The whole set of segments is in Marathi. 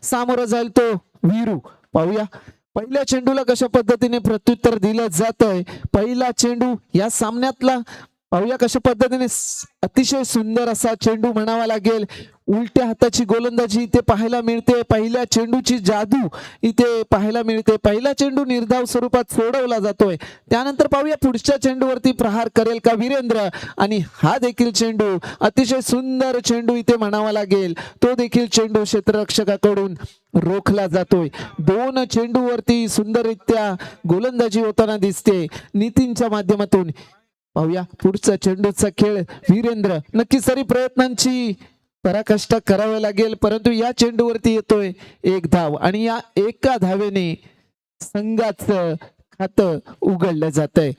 सामोरं जाईल तो वीरू. पाहूया पहिल्या चेंडूला कशा पद्धतीने प्रत्युत्तर दिलं जातंय. पहिला चेंडू या सामन्यातला पाहूया कशा पद्धतीने अतिशय सुंदर असा चेंडू म्हणावा लागेल. उलट्या हाताची गोलंदाजी इथे पाहायला मिळते. पहिल्या चेंडूची जादू इथे पाहायला मिळते. पहिला चेंडू निर्धाव स्वरूपात सोडवला जातोय. त्यानंतर पाहूया पुढच्या चेंडूवरती प्रहार करेल का वीरेंद्र. आणि हा देखील चेंडू अतिशय सुंदर चेंडू इथे म्हणावा लागेल. तो देखील चेंडू क्षेत्ररक्षकाकडून रोखला जातोय. दोन चेंडूवरती सुंदररित्या गोलंदाजी होताना दिसते नितीनच्या माध्यमातून. पाहूया पुढचा चेंडूचा खेळ. वीरेंद्र नक्की सरी प्रयत्नांची पराकाष्ठा करावी लागेल, परंतु या चेंडूवरती येतोय एक धाव आणि या एका धावेने संघाचं खातं उघडलं जातंय.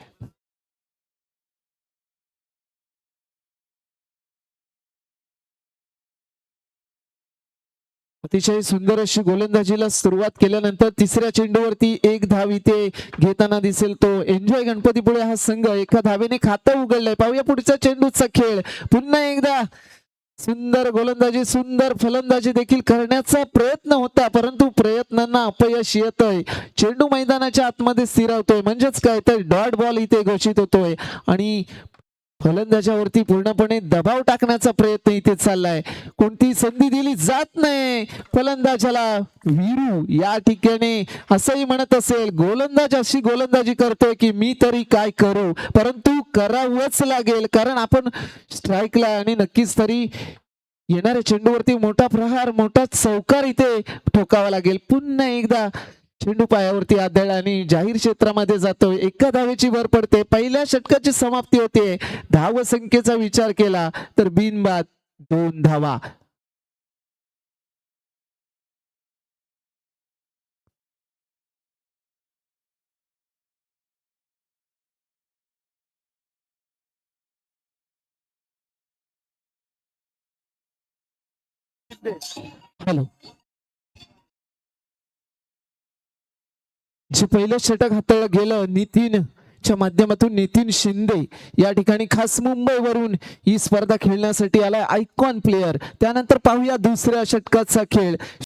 अतिशय सुंदर अशी गोलंदाजीला सुरुवात केल्यानंतर तिसऱ्या चेंडूवरती एक धाव इथे घेताना दिसेल तो एन्जॉय गणपतीपुळे हा संघ एका धावेने खातं उघडलंय. पाहूया पुढचा चेंडूचा खेळ. पुन्हा एकदा सुंदर गोलंदाजी सुंदर फलंदाजी देखील करण्याचा प्रयत्न होता, परंतु प्रयत्नांना अपयश येतंय. चेंडू मैदानाच्या आतमध्ये स्थिरावतोय, म्हणजेच काय तर डॉट बॉल इथे घोषित होतोय आणि फलंदाजावरती पूर्णपणे दबाव टाकण्याचा प्रयत्न इथे चाललाय. कोणती संधी दिली जात नाही फलंदाजाला. वीरू या ठिकाणी असंही म्हणत असेल गोलंदाज अशी गोलंदाजी करतोय की मी तरी काय करू, परंतु करावंच लागेल कारण आपण स्ट्राईकला आणि नक्कीच तरी येणाऱ्या चेंडूवरती मोठा प्रहार मोठा चौकार इथे ठोकावा लागेल. पुन्हा एकदा चेंडू पायावरती आदळ आणि जाहीर क्षेत्रामध्ये जातोय. एका धावेची भर पडते. पहिल्या षटकाची समाप्ती होते. धाव संख्येचा विचार केला तर बिनबाद 2 धावा. हॅलो. जे पहिलं षटक हाताळलं गेलं नितीनच्या माध्यमातून नितीन शिंदे या ठिकाणी खास मुंबईवरून ही स्पर्धा खेळण्यासाठी आलाय आयकॉन प्लेयर. त्यानंतर पाहूया दुसऱ्या षटकाचा खेळ.